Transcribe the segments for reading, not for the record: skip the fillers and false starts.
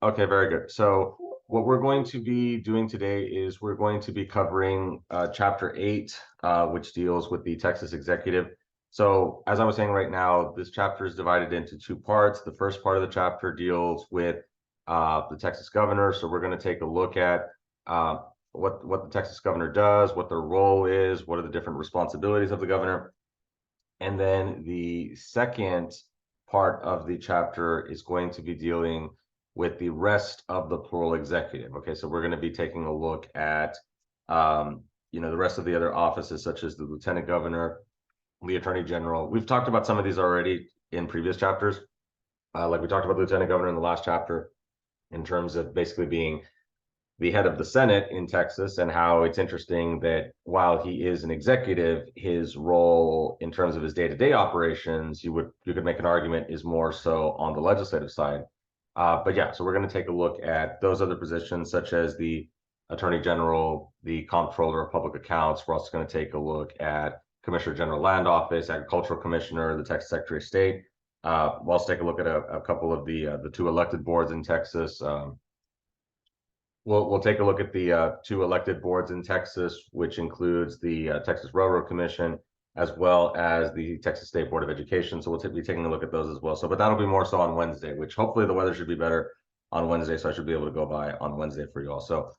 Okay, very good. So what we're going to be doing today is we're going to be covering Chapter 8, which deals with the Texas Executive. So as I was saying right now, this chapter is divided into two parts. The first part of the chapter deals with the Texas governor. So we're going to take a look at what the Texas governor does, what their role is, what are the different responsibilities of the governor. And then the second part of the chapter is going to be dealing with the rest of the plural executive. Okay, so we're going to be taking a look at the rest of the other offices, such as the lieutenant governor, the attorney general. We've talked about some of these already in previous chapters. Like we talked about the lieutenant governor in the last chapter in terms of basically being the head of the Senate in Texas, and how it's interesting that while he is an executive, his role in terms of his day-to-day operations, you could make an argument, is more so on the legislative side. But yeah, so we're going to take a look at those other positions, such as the Attorney General, the Comptroller of Public Accounts. We're also going to take a look at Commissioner General Land Office, Agricultural Commissioner, the Texas Secretary of State. We'll also take a look at a couple of the two elected boards in Texas. We'll take a look at the two elected boards in Texas, which includes the Texas Railroad Commission, as well as the Texas State Board of Education. So we'll be taking a look at those as well. So, but that'll be more so on Wednesday, which hopefully the weather should be better on Wednesday. So I should be able to go by on Wednesday for you all. So,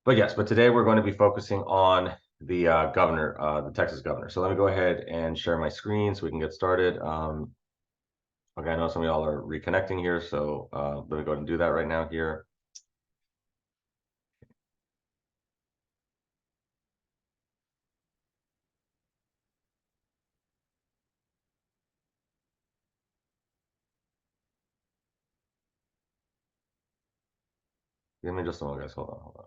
but yes, but today we're going to be focusing on the governor, the Texas governor. So let me go ahead and share my screen so we can get started. Okay, I know some of y'all are reconnecting here, so let me go ahead and do that right now here. Give me just a moment, guys. Hold on.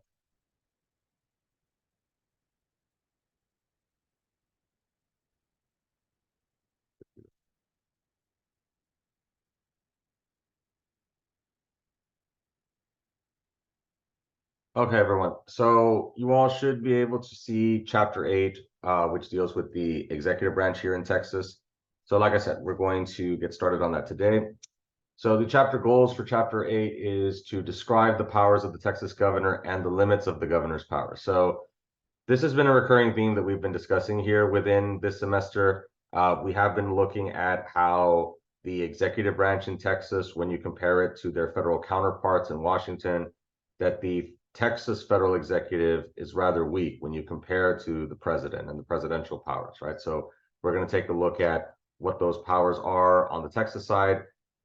Okay, everyone. So you all should be able to see Chapter 8, which deals with the executive branch here in Texas. So like I said, we're going to get started on that today. So the chapter goals for Chapter 8 is to describe the powers of the Texas governor and the limits of the governor's powers. So this has been a recurring theme that we've been discussing here within this semester. We have been looking at how the executive branch in Texas, when you compare it to their federal counterparts in Washington, that the Texas federal executive is rather weak when you compare to the president and the presidential powers, right? So we're going to take a look at what those powers are on the Texas side.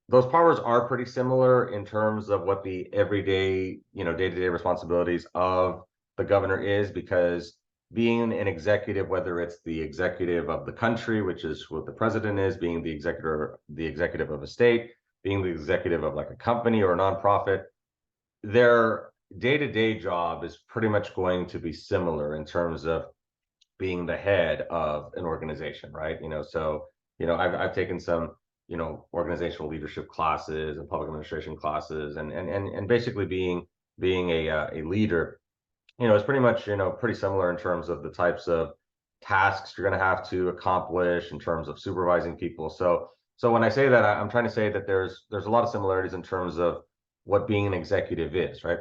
Those powers are pretty similar in terms of what the everyday, day-to-day responsibilities of the governor is, because being an executive, whether it's the executive of the country, which is what the president is, being the executive of a state, being the executive of like a company or a nonprofit, their day-to-day job is pretty much going to be similar in terms of being the head of an organization, right? So I've taken some organizational leadership classes and public administration classes, and basically being a leader, it's pretty much pretty similar in terms of the types of tasks you're going to have to accomplish in terms of supervising people. So when I say that, I'm trying to say that there's a lot of similarities in terms of what being an executive is, right?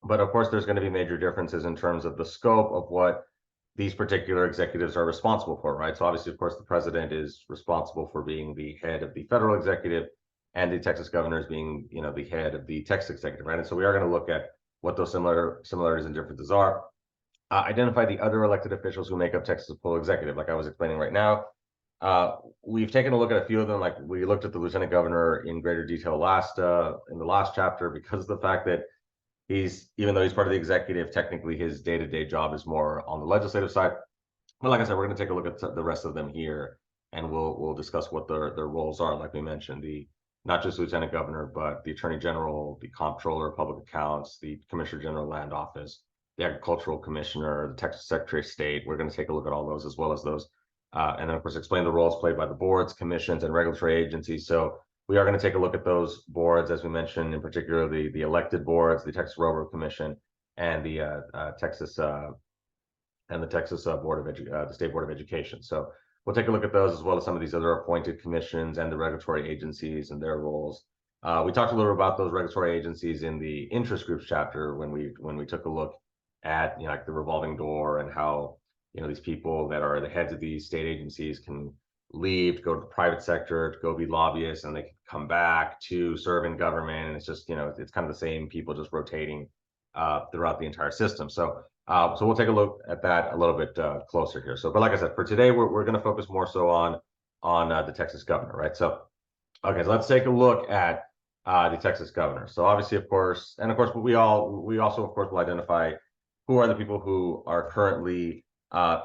But of course, there's going to be major differences in terms of the scope of what these particular executives are responsible for, right? So obviously, of course, the president is responsible for being the head of the federal executive, and the Texas governor is being, the head of the Texas executive, right? And so we are going to look at what those similarities and differences are. Identify the other elected officials who make up Texas full executive, like I was explaining right now. We've taken a look at a few of them. Like we looked at the lieutenant governor in greater detail in the last chapter, because of the fact that even though he's part of the executive, technically his day-to-day job is more on the legislative side. But like I said, we're going to take a look at the rest of them here, and we'll discuss what their roles are. Like we mentioned, not just lieutenant governor, but the attorney general, the comptroller of public accounts, the commissioner general land office, the agricultural commissioner, the Texas secretary of state. We're going to take a look at all those, as well as those, and then of course explain the roles played by the boards, commissions, and regulatory agencies. So we are going to take a look at those boards, as we mentioned, in particular the elected boards, the Texas Railroad Commission, and the Texas Board of the State Board of Education. So we'll take a look at those, as well as some of these other appointed commissions and the regulatory agencies and their roles. We talked a little about those regulatory agencies in the interest groups chapter when we took a look at like the revolving door and how these people that are the heads of these state agencies can leave to go to the private sector to go be lobbyists, and they can come back to serve in government, and it's just it's kind of the same people just rotating throughout the entire system. So we'll take a look at that a little bit closer here. So, but like I said, for today, we're going to focus more so on the Texas governor, right? So, okay, so let's take a look at the Texas governor. So obviously, of course, we also, of course, will identify who are the people who are currently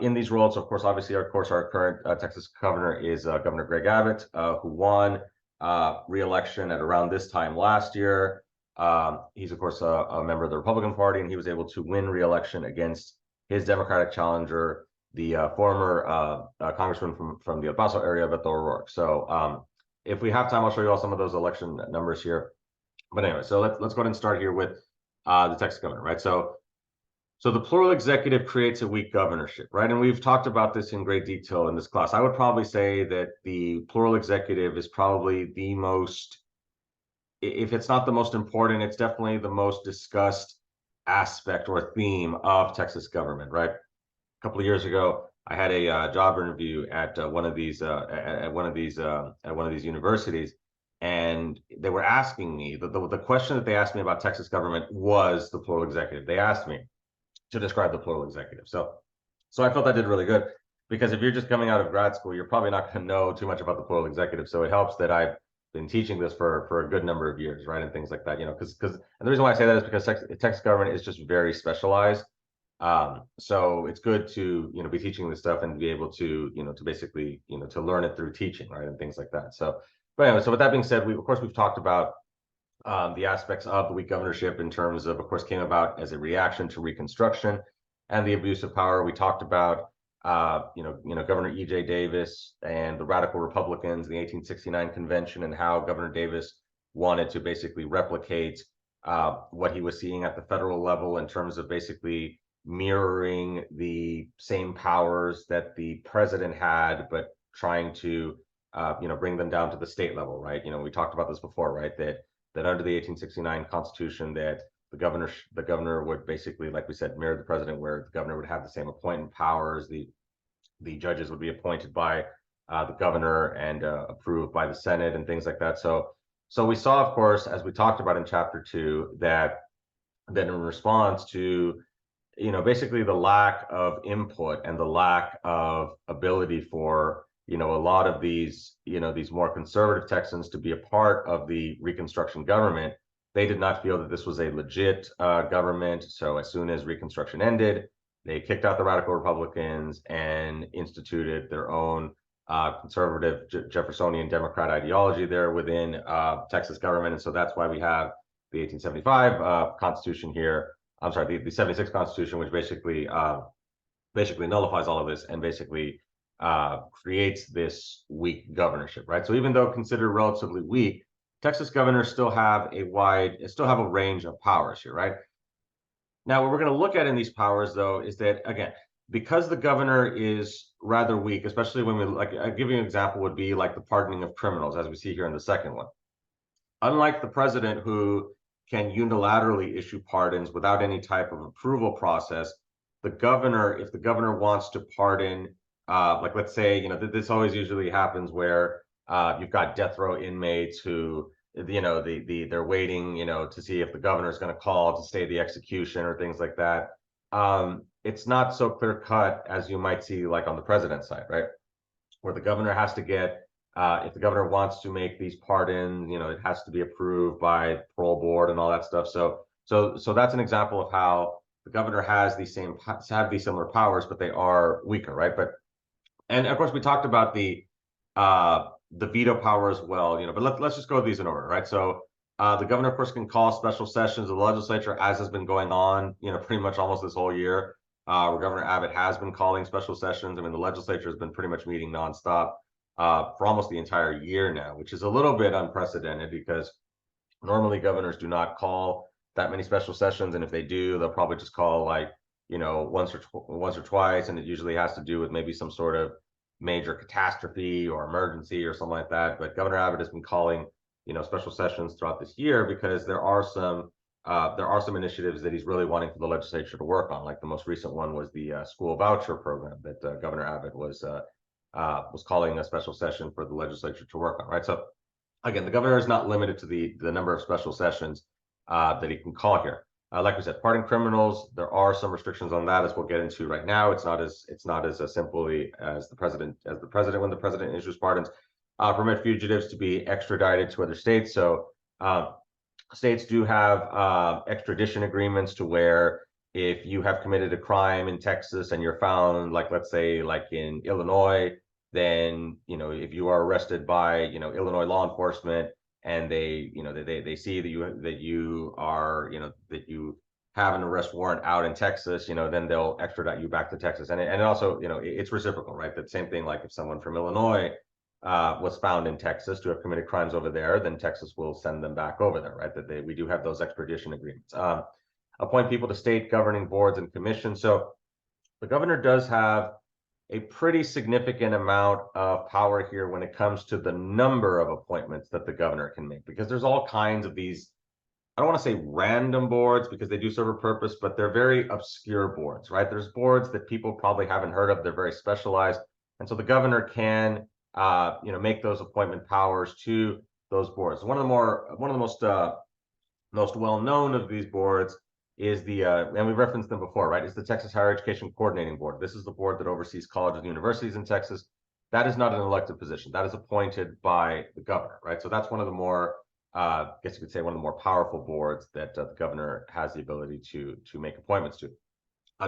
in these roles. So of course, obviously, our current Texas governor is Governor Greg Abbott, who won re-election at around this time last year. He's of course a member of the Republican Party, and he was able to win re-election against his Democratic challenger, the former congressman from the El Paso area, Beto O'Rourke. So if we have time, I'll show you all some of those election numbers here. But anyway, so let's go ahead and start here with the Texas governor, right? So the plural executive creates a weak governorship, right? And we've talked about this in great detail in this class. I would probably say that the plural executive is probably the most, if it's not the most important, it's definitely the most discussed aspect or theme of Texas government, right? A couple of years ago, I had a job interview at one of these universities, and they were asking me the question that they asked me about Texas government was the plural executive. They asked me to describe the plural executive. So I felt I did really good, because if you're just coming out of grad school, you're probably not going to know too much about the plural executive. So it helps that I've been teaching this for a good number of years, right, and things like that. Because and the reason why I say that is because Texas government is just very specialized. So it's good to be teaching this stuff and be able to to basically to learn it through teaching, right, and things like that. So, but anyway, so with that being said, we've talked about the aspects of the weak governorship in terms of course, came about as a reaction to Reconstruction and the abuse of power. We talked about Governor E.J. Davis and the radical Republicans, the 1869 convention, and how Governor Davis wanted to basically replicate what he was seeing at the federal level in terms of basically mirroring the same powers that the president had, but trying to bring them down to the state level, right? We talked about this before, right? That under the 1869 Constitution, that the governor would basically, like we said, mirror the president, where the governor would have the same appointment powers. The judges would be appointed by the governor and approved by the Senate and things like that. So we saw, of course, as we talked about in chapter 2, that in response to basically the lack of input and the lack of ability for a lot of these these more conservative Texans to be a part of the Reconstruction government, they did not feel that this was a legit government. So as soon as Reconstruction ended, they kicked out the radical Republicans and instituted their own conservative Jeffersonian Democrat ideology there within Texas government. And so that's why we have the 1875 Constitution here. I'm sorry, the 76 Constitution, which basically nullifies all of this and basically creates this weak governorship, right? So even though considered relatively weak, Texas governors still have a range of powers here, right? Now, what we're going to look at in these powers, though, is that, again, because the governor is rather weak, especially when I'll give you an example, would be like the pardoning of criminals, as we see here in the second one. Unlike the president, who can unilaterally issue pardons without any type of approval process, the governor, if the governor wants to pardon, like let's say, this always usually happens where you've got death row inmates who, they're waiting, to see if the governor is going to call to stay the execution or things like that. It's not so clear cut as you might see like on the president's side, right? Where the governor has to get, if the governor wants to make these pardons, it has to be approved by parole board and all that stuff. So that's an example of how the governor have these similar powers, but they are weaker, right? And of course we talked about the veto power as well, but let's just go with these in order, right? So the governor, of course, can call special sessions of the legislature, as has been going on, pretty much almost this whole year, where Governor Abbott has been calling special sessions. I mean, the legislature has been pretty much meeting nonstop for almost the entire year now, which is a little bit unprecedented because normally governors do not call that many special sessions, and if they do, they'll probably just call like once or twice, and it usually has to do with maybe some sort of major catastrophe or emergency or something like that. But Governor Abbott has been calling special sessions throughout this year, because there are some initiatives that he's really wanting for the legislature to work on. Like the most recent one was the school voucher program that Governor Abbott was calling a special session for the legislature to work on, right? So again, the governor is not limited to the number of special sessions that he can call here. Like we said, pardon criminals, there are some restrictions on that, as we'll get into right now. It's not as simply as the president when the president issues pardons. Permit fugitives to be extradited to other states. So states do have extradition agreements to where if you have committed a crime in Texas and you're found, like let's say like in Illinois, then if you are arrested by Illinois law enforcement and they see that you are that you have an arrest warrant out in Texas, then they'll extradite you back to Texas. And it also it's reciprocal, right? The same thing, like if someone from Illinois was found in Texas to have committed crimes over there, then Texas will send them back over there, right? We do have those extradition agreements. Appoint people to state governing boards and commissions. So the governor does have a pretty significant amount of power here when it comes to the number of appointments that the governor can make, because there's all kinds of these, I don't want to say random boards because they do serve a purpose, but they're very obscure boards, right? There's boards that people probably haven't heard of. They're very specialized. And so the governor can, make those appointment powers to those boards. One of the most well-known of these boards is and we referenced them before, right? It's the Texas Higher Education Coordinating Board. This is the board that oversees colleges and universities in Texas. That is not an elected position. That is appointed by the governor, right? So that's one of the more, I guess you could say, one of the more powerful boards that the governor has the ability to make appointments to.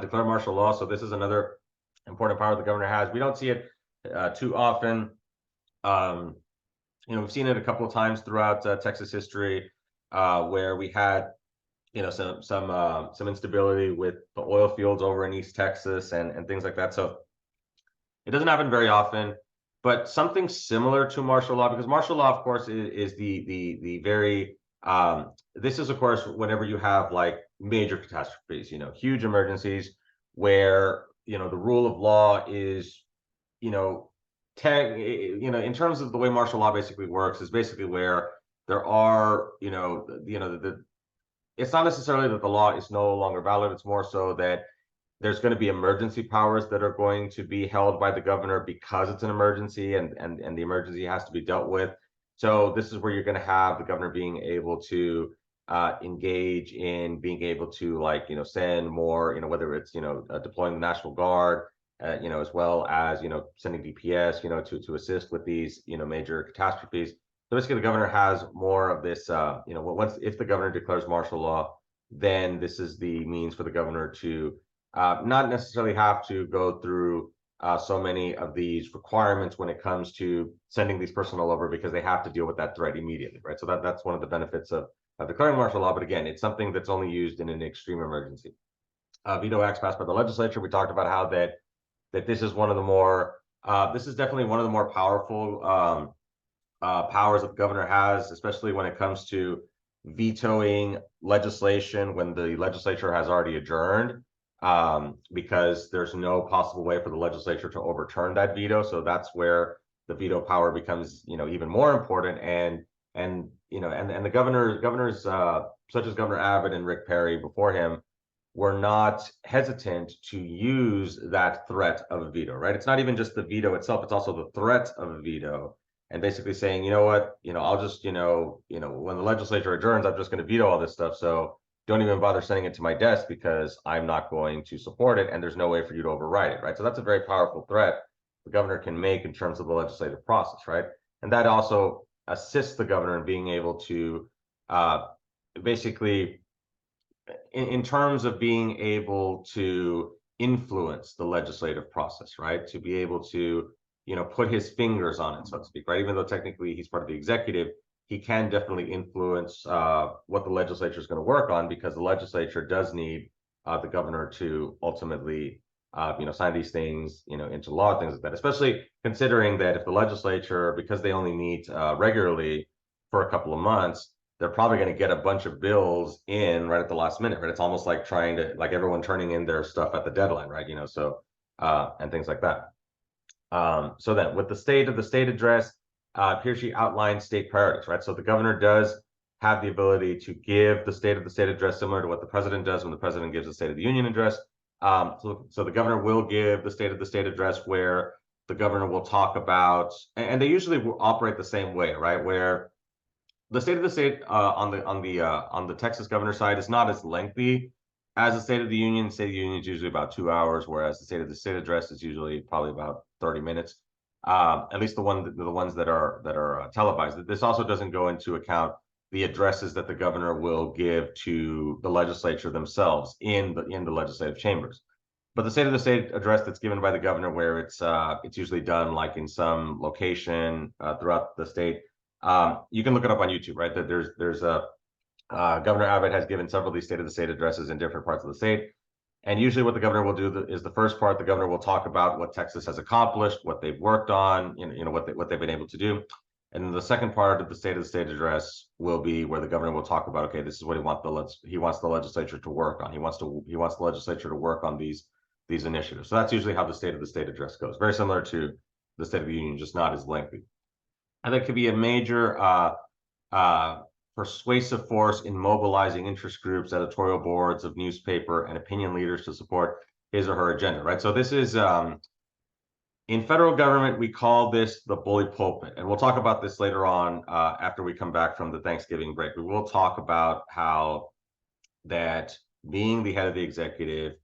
Declare martial law. So this is another important power the governor has. We don't see it too often. We've seen it a couple of times throughout Texas history where we had some instability with the oil fields over in East Texas and things like that. So it doesn't happen very often, but something similar to martial law, because martial law, of course, is the very this is, of course, whenever you have like major catastrophes, huge emergencies where the rule of law is in terms of the way martial law basically works, is basically where there are it's not necessarily that the law is no longer valid. It's more so that there's going to be emergency powers that are going to be held by the governor because it's an emergency, and the emergency has to be dealt with. So this is where you're going to have the governor being able to engage in being able to send more, whether it's deploying the National Guard, as well as sending DPS, to assist with these major catastrophes. So basically, the governor has more of this, if the governor declares martial law, then this is the means for the governor to not necessarily have to go through so many of these requirements when it comes to sending these personnel over, because they have to deal with that threat immediately, right? So that's one of the benefits of declaring martial law. But again, it's something that's only used in an extreme emergency. Veto acts passed by the legislature. We talked about how that this is one of the more, this is definitely one of the more powerful powers that the governor has, especially when it comes to vetoing legislation when the legislature has already adjourned, because there's no possible way for the legislature to overturn that veto. So that's where the veto power becomes, even more important. And the governors such as Governor Abbott and Rick Perry before him were not hesitant to use that threat of a veto, right? It's not even just the veto itself, it's also the threat of a veto. And basically saying, you know what, I'll just, when the legislature adjourns, I'm just going to veto all this stuff. So don't even bother sending it to my desk because I'm not going to support it. And there's no way for you to override it, right? So that's a very powerful threat the governor can make in terms of the legislative process, right? And that also assists the governor in being able to basically, in terms of being able to influence the legislative process, right? To be able to put his fingers on it, so to speak, right? Even though technically he's part of the executive, he can definitely influence what the legislature is going to work on, because the legislature does need the governor to ultimately, sign these things, into law, things like that. Especially considering that if the legislature, because they only meet regularly for a couple of months, they're probably going to get a bunch of bills in right at the last minute, right? It's almost like everyone turning in their stuff at the deadline, right? And things like that. So then with the state address, he or she outlines state priorities, right? So the governor does have the ability to give the state of the state address similar to what the president does when the president gives the State of the Union address. So the governor will give the state of the state address where the governor will talk about, and they usually will operate the same way, right? Where the state of the state on the Texas governor side is not as lengthy as the State of the Union. The State of the Union is usually about 2 hours, whereas the State of the State address is usually probably about 30 minutes. At least the ones that are televised. This also doesn't go into account the addresses that the governor will give to the legislature themselves in the legislative chambers. But the State of the State address that's given by the governor, where it's usually done like in some location throughout the state. You can look it up on YouTube, right? That there's a Governor Abbott has given several of these State of the State addresses in different parts of the state. And usually what the governor will do is the first part, the governor will talk about what Texas has accomplished, what they've worked on, what they've been able to do. And then the second part of the State address will be where the governor will talk about, okay, this is what he wants the legislature to work on. He wants the legislature to work on these initiatives. So that's usually how the State of the State address goes. Very similar to the State of the Union, just not as lengthy. And that could be a major persuasive force in mobilizing interest groups, editorial boards of newspaper, and opinion leaders to support his or her agenda, right? So this is, in federal government, we call this the bully pulpit. And we'll talk about this later on after we come back from the Thanksgiving break. We will talk about how that being the head of the executive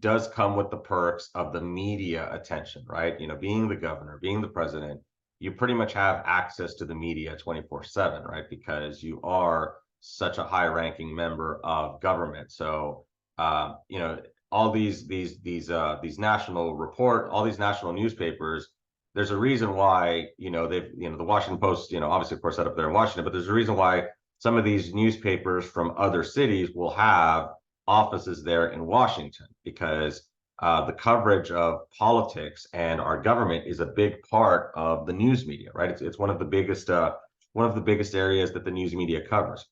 does come with the perks of the media attention, right? Being the governor, being the president, you pretty much have access to the media 24/7, right? Because you are such a high-ranking member of government. So, all these national all these national newspapers, there's a reason why, the Washington Post, obviously, of course, set up there in Washington, but there's a reason why some of these newspapers from other cities will have offices there in Washington, because the coverage of politics and our government is a big part of the news media, right? It's one of the biggest areas that the news media covers,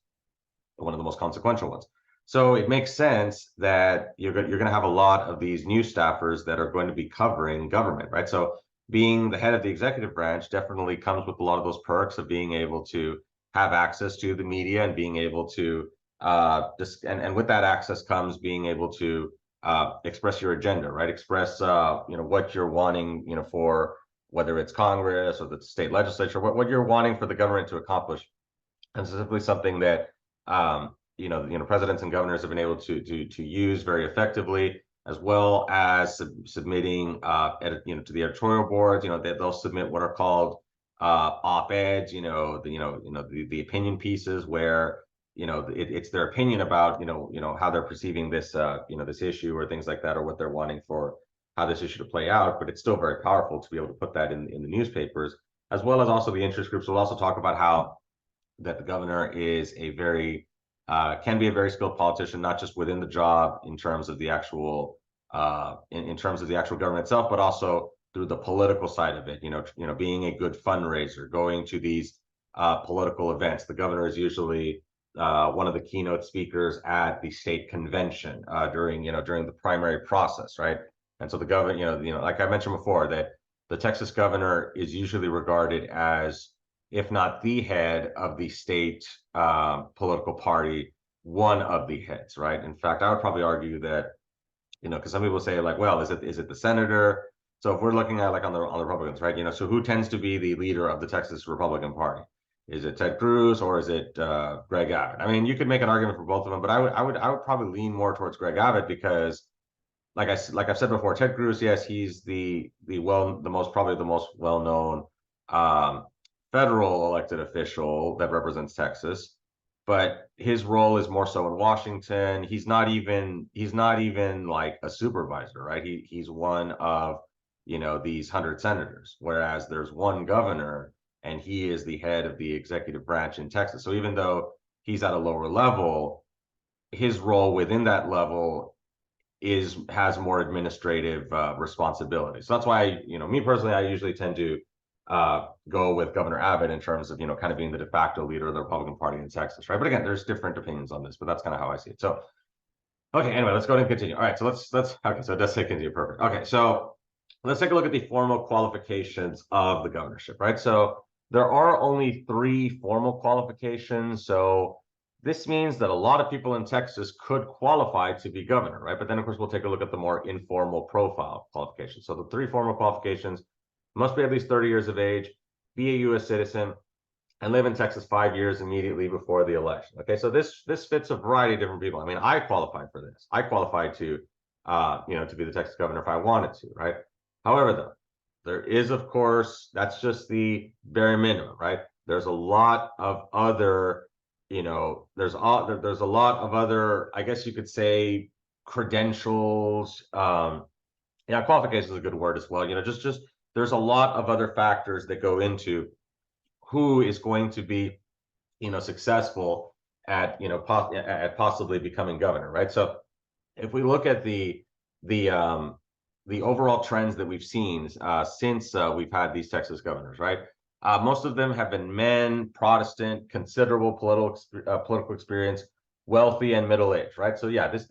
one of the most consequential ones. So it makes sense that you're going to have a lot of these news staffers that are going to be covering government, right? So being the head of the executive branch definitely comes with a lot of those perks of being able to have access to the media and being able to and with that access comes being able to express your agenda, right? Express, what you're wanting, for whether it's Congress or the state legislature, what you're wanting for the government to accomplish. And specifically something that, presidents and governors have been able to use very effectively, as well as submitting, to the editorial boards. They'll submit what are called op-eds, the opinion pieces where it's their opinion about how they're perceiving this this issue or things like that, or what they're wanting for how this issue to play out. But it's still very powerful to be able to put that in the newspapers, as well as also the interest groups will also talk about how that the governor is can be a very skilled politician, not just within the job in terms of the actual in terms of the actual government itself, but also through the political side of it. Being a good fundraiser, going to these political events. The governor is usually one of the keynote speakers at the state convention during the primary process, right? And so the governor, like I mentioned before, that the Texas governor is usually regarded as, if not the head of the state political party, one of the heads, right? In fact, I would probably argue that, because some people say like, well, is it the senator? So if we're looking at like on the Republicans, right? So who tends to be the leader of the Texas Republican Party? Is it Ted Cruz or is it Greg Abbott? I mean, you could make an argument for both of them, but I would probably lean more towards Greg Abbott because, like I've said before, Ted Cruz, yes, he's probably the most well-known federal elected official that represents Texas, but his role is more so in Washington. He's not even like a supervisor, right? He's one of these 100 senators, whereas there's one governor, and he is the head of the executive branch in Texas. So even though he's at a lower level, his role within that level has more administrative responsibility. So that's why, me personally, I usually tend to go with Governor Abbott in terms of, kind of being the de facto leader of the Republican Party in Texas, right? But again, there's different opinions on this, but that's kind of how I see it. So, okay, anyway, let's go ahead and continue. All right, so okay, so it does say continue, perfect. Okay, so let's take a look at the formal qualifications of the governorship, right? So there are only 3 formal qualifications. So this means that a lot of people in Texas could qualify to be governor, right? But then, of course, we'll take a look at the more informal profile qualifications. So the 3 formal qualifications: must be at least 30 years of age, be a U.S. citizen, and live in Texas 5 years immediately before the election. Okay, so this fits a variety of different people. I mean, I qualified for this. I qualified to, to be the Texas governor if I wanted to, right? However, though, there is, of course, that's just the bare minimum, right? There's a lot of other, there's a lot of other, I guess you could say, credentials. Yeah, qualification is a good word as well. Just there's a lot of other factors that go into who is going to be, successful at, at possibly becoming governor, right? So if we look at the overall trends that we've seen since we've had these Texas governors, right? Most of them have been men, Protestant, considerable political experience, wealthy, and middle-aged, right? So yeah, this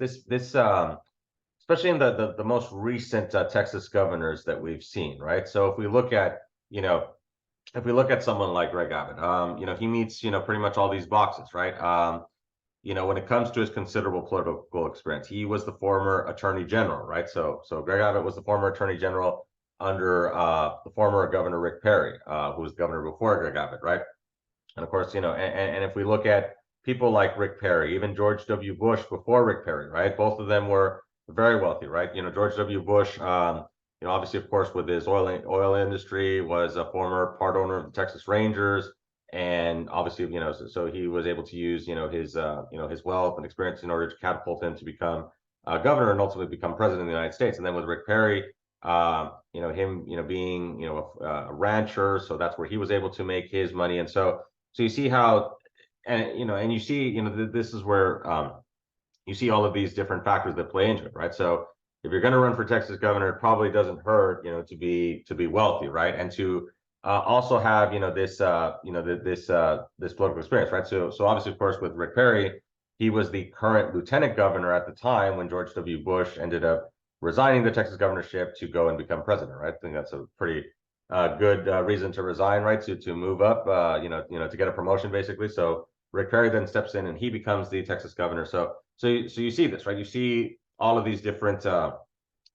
especially in the most recent Texas governors that we've seen, right? So if we look at, if we look at someone like Greg Abbott, he meets, pretty much all these boxes, right? When it comes to his considerable political experience, he was the former attorney general, right? So Greg Abbott was the former attorney general under the former Governor Rick Perry, who was governor before Greg Abbott, right? And of course, and if we look at people like Rick Perry, even George W. Bush before Rick Perry, right? Both of them were very wealthy, right? George W. Bush, obviously, of course, with his oil industry, was a former part owner of the Texas Rangers, and obviously, so he was able to use, his wealth and experience in order to catapult him to become governor and ultimately become president of the United States. And then with Rick Perry, him, being, a rancher, so that's where he was able to make his money. And so you see how, and you see, this is where you see all of these different factors that play into it, right? So if you're going to run for Texas governor, it probably doesn't hurt, to be wealthy, right? And to also have, this political experience, right? So obviously, of course, with Rick Perry, he was the current lieutenant governor at the time when George W. Bush ended up resigning the Texas governorship to go and become president, right? I think that's a pretty good reason to resign, right? To move up, to get a promotion, basically. So Rick Perry then steps in and he becomes the Texas governor. So you see this, right? You see all of these different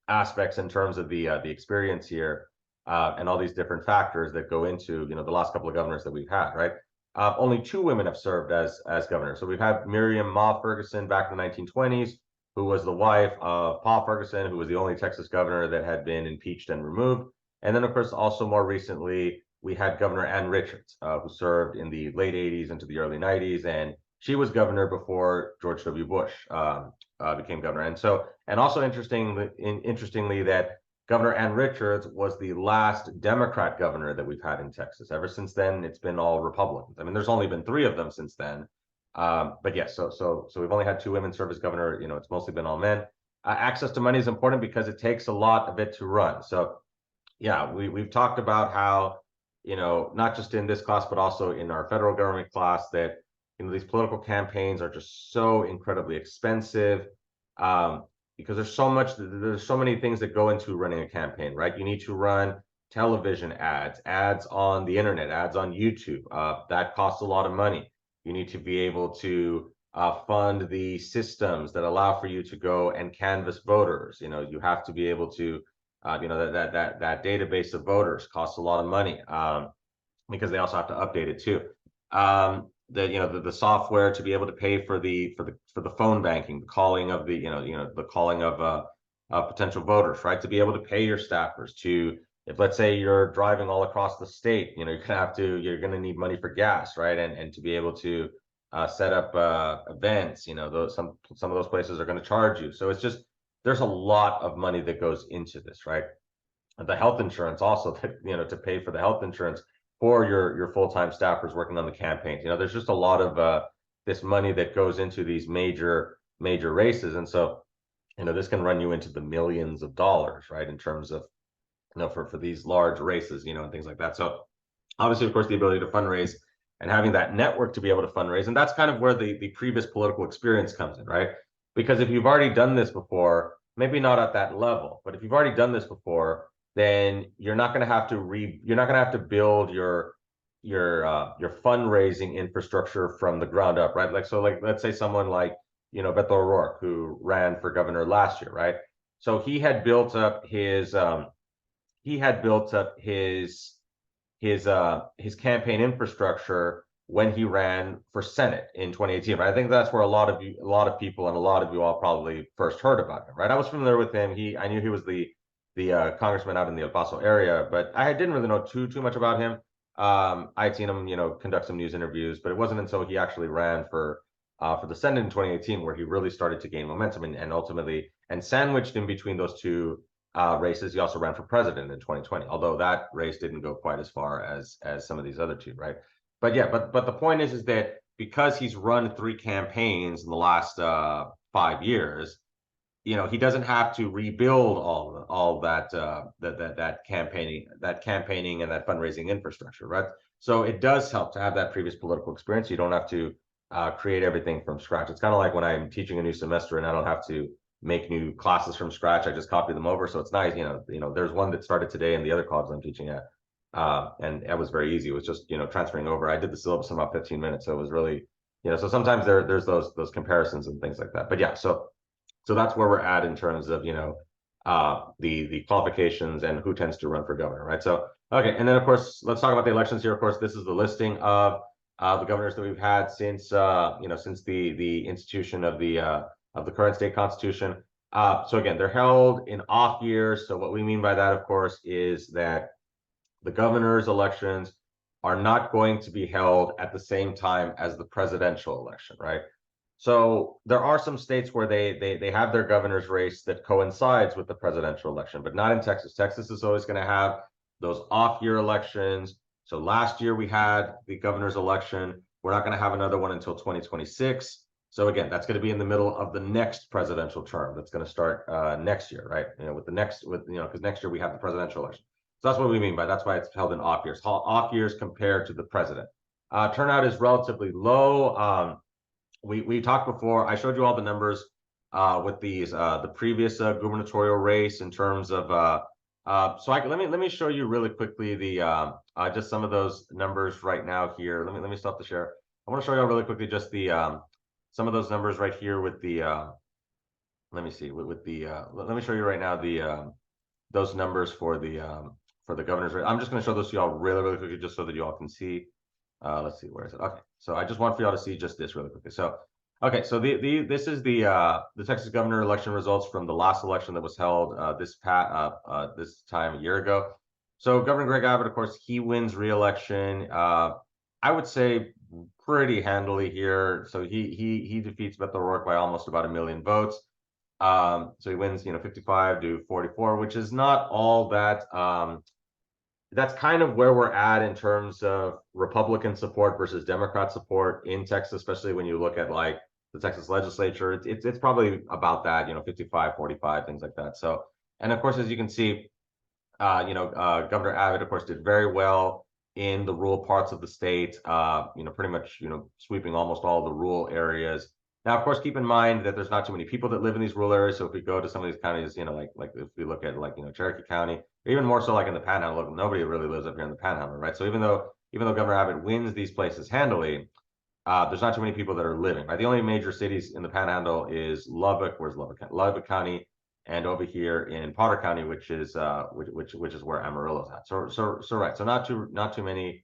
aspects in terms of the experience here, and all these different factors that go into, the last couple of governors that we've had, right? Only 2 women have served as governors. So we've had Miriam Ma Ferguson back in the 1920s, who was the wife of Paul Ferguson, who was the only Texas governor that had been impeached and removed. And then, of course, also more recently, we had Governor Ann Richards, who served in the late 80s into the early 90s, and she was governor before George W. Bush became governor. And also interestingly, that Governor Ann Richards was the last Democrat governor that we've had in Texas. Ever since then, it's been all Republicans. I mean, there's only been 3 of them since then. But yes, so we've only had 2 women serve as governor. It's mostly been all men. Access to money is important because it takes a lot of it to run. So yeah, we've talked about how, not just in this class, but also in our federal government class, that these political campaigns are just so incredibly expensive, because there's so many things that go into running a campaign, right? You need to run television ads on the internet, ads on YouTube. That costs a lot of money. You need to be able to fund the systems that allow for you to go and canvass voters. You have to be able to, that database of voters costs a lot of money, because they also have to update it too. The software to be able to pay for the phone banking, the calling of the calling of potential voters, right? To be able to pay your staffers, to, if let's say you're driving all across the state, you're gonna need money for gas, right? And to be able to set up events, some of those places are going to charge you. So it's just, there's a lot of money that goes into this, right? The health insurance also, to pay for the health insurance for your full-time staffers working on the campaigns. There's just a lot of this money that goes into these major races. And so, this can run you into the millions of dollars, right? In terms of, for these large races, and things like that. So obviously, of course, the ability to fundraise and having that network to be able to fundraise. And that's kind of where the previous political experience comes in, right? Because if you've already done this before, maybe not at that level, but if you've already done this before, then you're not going to have to build your your fundraising infrastructure from the ground up, right? Like, so like, let's say someone like, Beto O'Rourke, who ran for governor last year, right? So he had built up his campaign infrastructure when he ran for Senate in 2018. Right? I think that's where a lot of people and a lot of you all probably first heard about him, right? I was familiar with him. I knew he was the congressman out in the El Paso area, but I didn't really know too much about him. I'd seen him, conduct some news interviews, but it wasn't until he actually ran for the Senate in 2018 where he really started to gain momentum and ultimately, and sandwiched in between those two races, he also ran for president in 2020, although that race didn't go quite as far as some of these other two, right? But yeah, but the point is that because he's run 3 campaigns in the last 5 years, he doesn't have to rebuild all that campaigning and that fundraising infrastructure, right? So it does help to have that previous political experience. You don't have to create everything from scratch. It's kind of like when I'm teaching a new semester and I don't have to make new classes from scratch. I just copy them over. So it's nice, there's one that started today in the other college I'm teaching at. And it was very easy. It was just, transferring over. I did the syllabus in about 15 minutes. So it was really, so sometimes there's those comparisons and things like that. But yeah, so that's where we're at in terms of, the qualifications and who tends to run for governor, right? So, okay. And then of course, let's talk about the elections here. Of course, this is the listing of the governors that we've had since, since the institution of the current state constitution. So again, they're held in off years. So what we mean by that, of course, is that the governor's elections are not going to be held at the same time as the presidential election, right? So there are some states where they have their governor's race that coincides with the presidential election, but not in Texas. Texas is always going to have those off-year elections. So last year we had the governor's election. We're not going to have another one until 2026. So again, that's going to be in the middle of the next presidential term. That's going to start next year, right? Because next year we have the presidential election. So that's what we mean by that's why it's held in off years. Off years compared to the president. Turnout is relatively low. We talked before. I showed you all the numbers with the previous gubernatorial race in terms of so let me show you really quickly the just some of those numbers right now here. Let me stop the share. I want to show you all really quickly just the some of those numbers right here with the let me see with the let me show you right now the those numbers for the governor's race. I'm just going to show those to y'all really quickly just so that you all can see. Let's see, where is it? Okay, so I just want for y'all to see just this really quickly. So, okay, so this is the Texas governor election results from the last election that was held this time a year ago. So Governor Greg Abbott, of course, he wins re-election. I would say pretty handily here. So he defeats Beto O'Rourke by almost about 1 million votes. So he wins, 55 to 44, which is not all that. That's kind of where we're at in terms of Republican support versus Democrat support in Texas, especially when you look at like the Texas legislature. It's probably about that, 55, 45, things like that. So, and of course, as you can see, Governor Abbott, of course, did very well in the rural parts of the state, pretty much, sweeping almost all the rural areas. Now, of course, keep in mind that there's not too many people that live in these rural areas. So if we go to some of these counties, like if we look at Cherokee County, or even more so like in the Panhandle, look, nobody really lives up here in the Panhandle, right? So even though Governor Abbott wins these places handily, there's not too many people that are living, right? The only major cities in the Panhandle is Lubbock, where's Lubbock? Lubbock County, and over here in Potter County, which is where Amarillo's at. So right. So not too many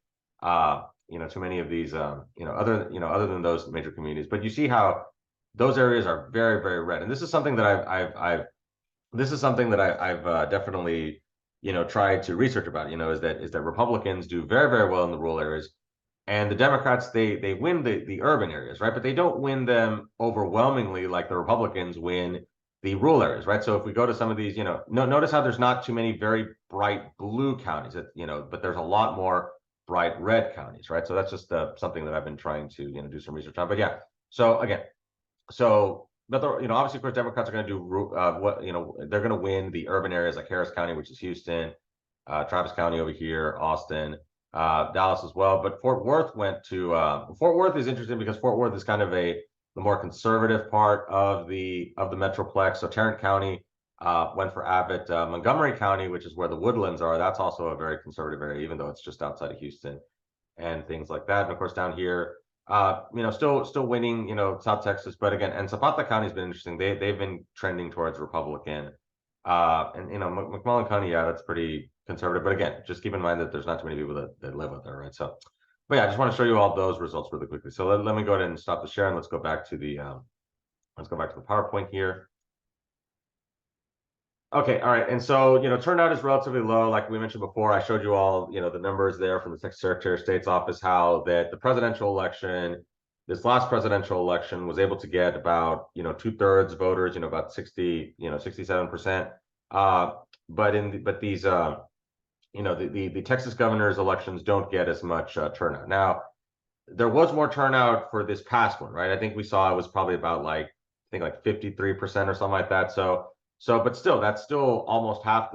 too many of these other than those major communities. But you see how those areas are very, very red. And this is something that I've definitely tried to research about, is that Republicans do very, very well in the rural areas. And the Democrats, they win the urban areas, right? But they don't win them overwhelmingly like the Republicans win the rural areas, right? So if we go to some of these, notice how there's not too many very bright blue counties, but there's a lot more bright red counties, right? So that's just something that I've been trying to, do some research on. But yeah, so again, but obviously, of course, Democrats are going to do they're going to win the urban areas like Harris County, which is Houston, Travis County over here, Austin, Dallas as well. But Fort Worth went to Fort Worth is interesting because Fort Worth is kind of the more conservative part of the Metroplex. So Tarrant County went for Abbott. Montgomery County, which is where the Woodlands are, that's also a very conservative area, even though it's just outside of Houston. and things like that. And of course, down here, still winning, South Texas, but again, and Zapata County's been interesting. They've been trending towards Republican. And McMullen County, yeah, that's pretty conservative. But again, just keep in mind that there's not too many people that live out there, right? So, but yeah, I just want to show you all those results really quickly. So let me go ahead and stop the share and let's go back to the PowerPoint here. Okay, all right. And so, turnout is relatively low. Like we mentioned before, I showed you all, the numbers there from the Secretary of State's office, how that the presidential election, this last presidential election was able to get about, 2/3 voters, about 60, 67%. But these, the Texas governor's elections don't get as much turnout. Now, there was more turnout for this past one, right? I think we saw it was probably about like 53% or something like that. But still, that's still almost half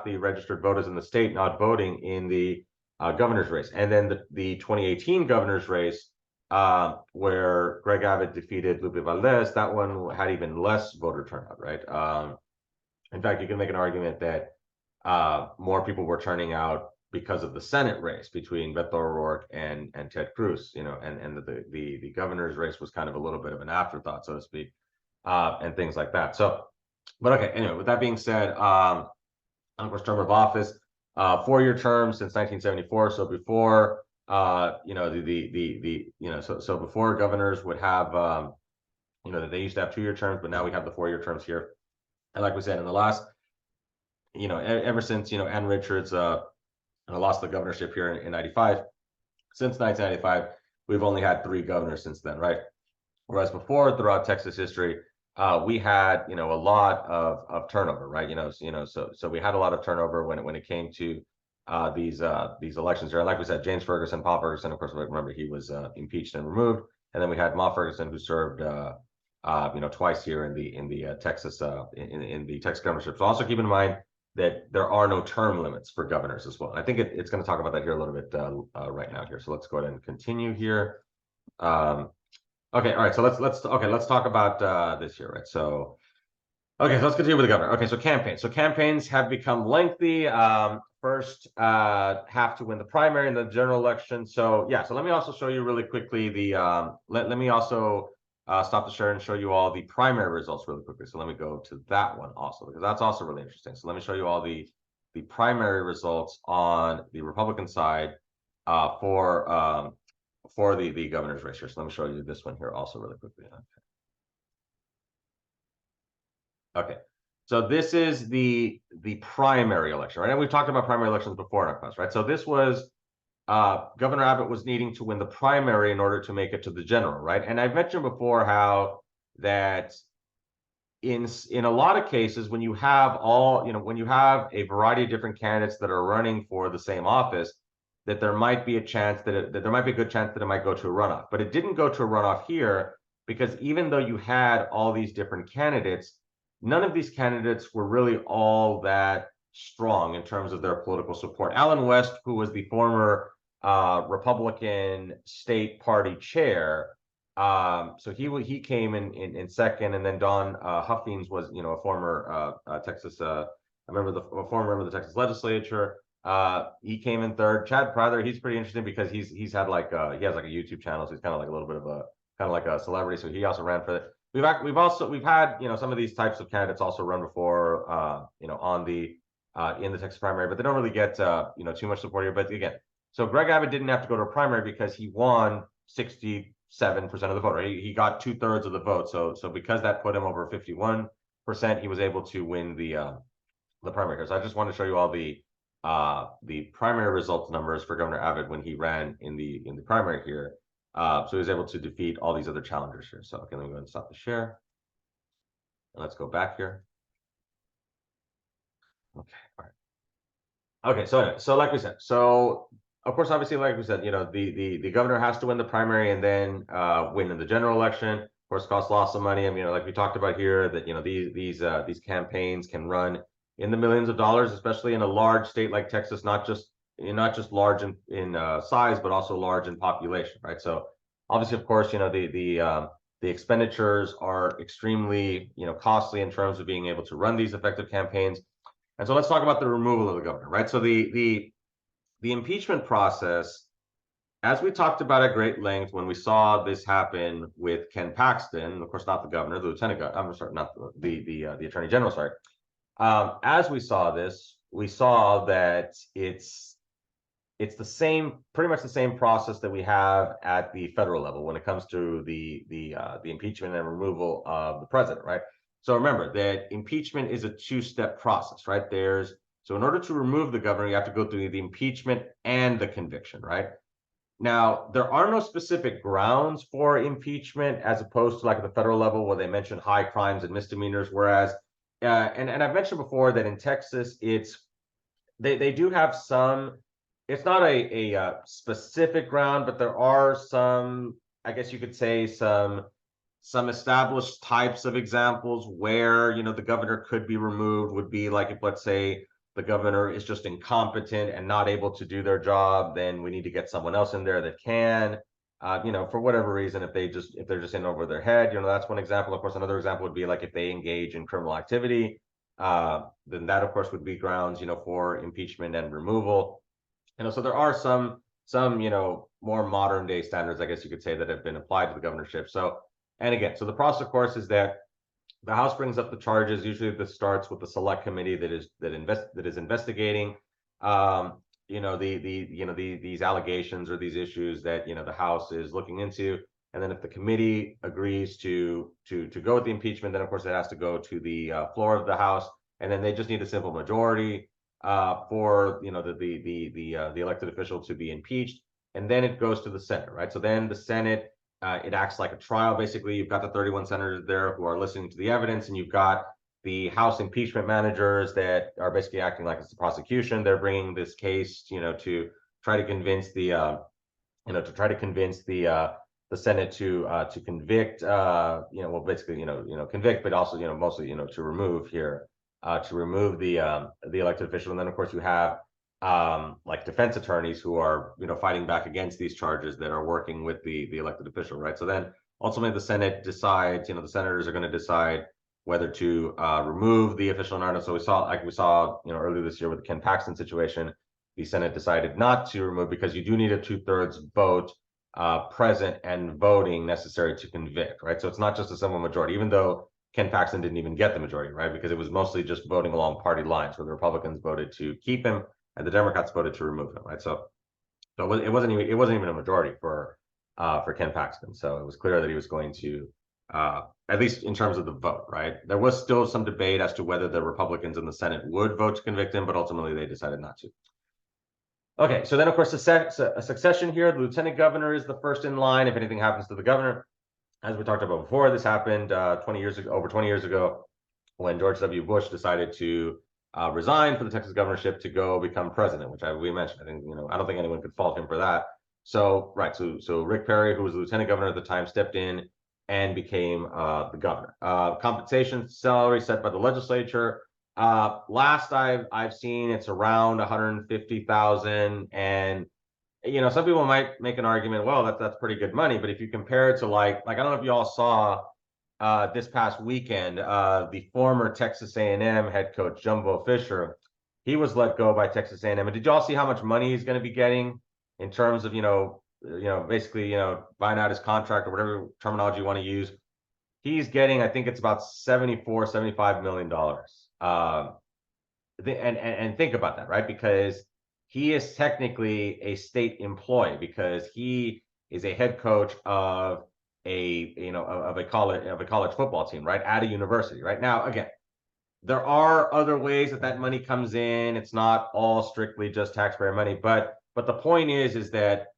the registered voters in the state not voting in the governor's race. And then the 2018 governor's race, where Greg Abbott defeated Lupe Valdez, that one had even less voter turnout, right? In fact, you can make an argument that more people were turning out because of the Senate race between Beto O'Rourke and Ted Cruz, and the governor's race was kind of a little bit of an afterthought, so to speak, and things like that. But okay, anyway, with that being said, of course, term of office, 4-year term since 1974. So before, so before governors would have, they used to have 2-year terms, but now we have the 4-year terms here. And like we said, in the last, ever since, Ann Richards lost the governorship here in 95, since 1995, we've only had 3 governors since then, right? Whereas before, throughout Texas history, we had, a lot of turnover, right? So we had a lot of turnover when it came to these elections here. Like we said, James Ferguson, Paul Ferguson, of course, remember he was impeached and removed, and then we had Ma Ferguson, who served, twice here in the Texas in the Texas governorship. So also keep in mind that there are no term limits for governors as well. And I think it's going to talk about that here a little bit right now here. So let's go ahead and continue here. Okay, all right. So let's talk about this here, right? So, okay, so let's continue with the governor. Okay, so campaigns. So campaigns have become lengthy. First, have to win the primary and the general election. So yeah. So let me also show you really quickly the. Let me also stop the share and show you all the primary results really quickly. So let me go to that one also, because that's also really interesting. So let me show you all the primary results on the Republican side for the governor's race here. So let me show you this one here also really quickly. Okay. So this is the primary election, right? And we've talked about primary elections before in our class, right? So this was Governor Abbott was needing to win the primary in order to make it to the general, right? And I've mentioned before how that in a lot of cases, when you have when you have a variety of different candidates that are running for the same office, that there might be a chance that there might be a good chance that it might go to a runoff. But it didn't go to a runoff here because even though you had all these different candidates, none of these candidates were really all that strong in terms of their political support. Allen West, who was the former Republican state party chair, so he came in second, and then Don Huffines was a former Texas a former member of the Texas legislature. He came in third. Chad Prather, he's pretty interesting because he's had like he has like a YouTube channel, so he's kind of like a little bit of a kind of like a celebrity. So he also ran for it. We've had some of these types of candidates also run before on the in the Texas primary, but they don't really get too much support here. But again, so Greg Abbott didn't have to go to a primary because he won 67% of the vote. Right? He got 2/3 of the vote. So because that put him over 51%, he was able to win the primary. So I just want to show you all the primary results numbers for Governor Abbott when he ran in the primary here. So he was able to defeat all these other challengers here. So okay, let me go ahead and stop the share. And let's go back here. Okay, all right. Okay, so like we said, so of course, obviously, like we said, the governor has to win the primary and then win in the general election. Of course, costs lots of money. I mean, like we talked about here, that these campaigns can run in the millions of dollars, especially in a large state like Texas, not just large in size, but also large in population, right? So obviously, of course, the expenditures are extremely costly in terms of being able to run these effective campaigns. And so let's talk about the removal of the governor, right? So the impeachment process as we talked about at great length when we saw this happen with Ken Paxton, of course, not the governor, the lieutenant governor, I'm sorry, not the attorney general, sorry. As we saw this, we saw that it's the same, pretty much the same process that we have at the federal level when it comes to the impeachment and removal of the president, right? So remember that impeachment is a two-step process, right? So in order to remove the governor, you have to go through the impeachment and the conviction, right? Now, there are no specific grounds for impeachment as opposed to like at the federal level where they mention high crimes and misdemeanors, whereas, and I've mentioned before that in Texas, they do have some, it's not a specific ground, but there are some, I guess you could say some established types of examples where, you know, the governor could be removed would be like if, let's say, the governor is just incompetent and not able to do their job, then we need to get someone else in there that can. You know, for whatever reason, if they're just in over their head, you know, that's one example. Of course, another example would be like if they engage in criminal activity, then that of course would be grounds, you know, for impeachment and removal. You know, so there are some you know, more modern day standards, I guess you could say, that have been applied to the governorship. So, and again, so the process, of course, is that the House brings up the charges. Usually, this starts with the select committee that is investigating, you know, these allegations or these issues that, you know, the House is looking into. And then if the committee agrees to go with the impeachment, then of course it has to go to the floor of the House, and then they just need a simple majority for, you know, the elected official to be impeached, and then it goes to the Senate, right? So then the Senate, it acts like a trial. Basically, you've got the 31 senators there who are listening to the evidence, and you've got the House impeachment managers that are basically acting like it's the prosecution. They're bringing this case, you know, to try to convince the Senate to convict, you know, well, basically, you know, convict, but also, you know, mostly, you know, to remove here, to remove the elected official. And then of course you have like defense attorneys who are, you know, fighting back against these charges that are working with the elected official, right? So then ultimately the Senate decides, you know, the senators are going to decide whether to remove the official in earnest. So we saw, you know, earlier this year with the Ken Paxton situation, the Senate decided not to remove because you do need a 2/3 vote present and voting necessary to convict, right? So it's not just a simple majority, even though Ken Paxton didn't even get the majority, right? Because it was mostly just voting along party lines, where the Republicans voted to keep him and the Democrats voted to remove him, right? So it wasn't even a majority for Ken Paxton. So it was clear that he was going to, at least in terms of the vote, right? There was still some debate as to whether the Republicans in the Senate would vote to convict him, but ultimately they decided not to. Okay, so then of course a succession here. The lieutenant governor is the first in line if anything happens to the governor. As we talked about before, this happened over 20 years ago, when George W. Bush decided to resign for the Texas governorship to go become president, which we mentioned. I think, you know, I don't think anyone could fault him for that. So right, so Rick Perry, who was the lieutenant governor at the time, stepped in and became the governor. Compensation salary set by the legislature. Last I've seen, it's around 150,000, and you know, some people might make an argument, well, that's pretty good money, but if you compare it to like I don't know if you all saw this past weekend, the former Texas A&M head coach Jumbo Fisher, he was let go by Texas A&M. And did y'all see how much money he's going to be getting in terms of, you know, basically, you know, buying out his contract or whatever terminology you want to use? He's getting, I think it's about $75 million. And think about that, right? Because he is technically a state employee because he is a head coach of a college football team, right, at a university. Right now, again, there are other ways that money comes in. It's not all strictly just taxpayer money, but the point is that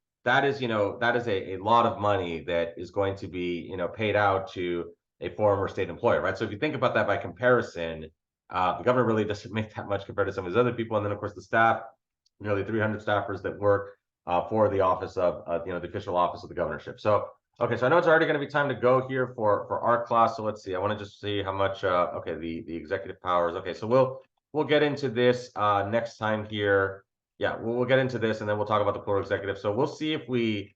is, you know, that is a lot of money that is going to be, you know, paid out to a former state employee, right? So if you think about that by comparison, the governor really doesn't make that much compared to some of his other people. And then, of course, the staff, nearly 300 staffers that work for the office of, you know, the official office of the governorship. So, okay, so I know it's already going to be time to go here for our class. So let's see. I want to just see how much. Okay, the executive powers. Okay, so we'll get into this next time here. Yeah, we'll get into this, and then we'll talk about the plural executive. So we'll see if we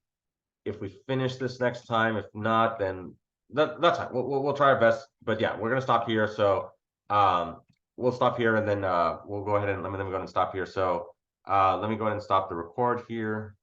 finish this next time. If not, then that's fine. We'll try our best. But yeah, we're gonna stop here. So we'll stop here, and then we'll go ahead and let me go ahead and stop here. So let me go ahead and stop the record here.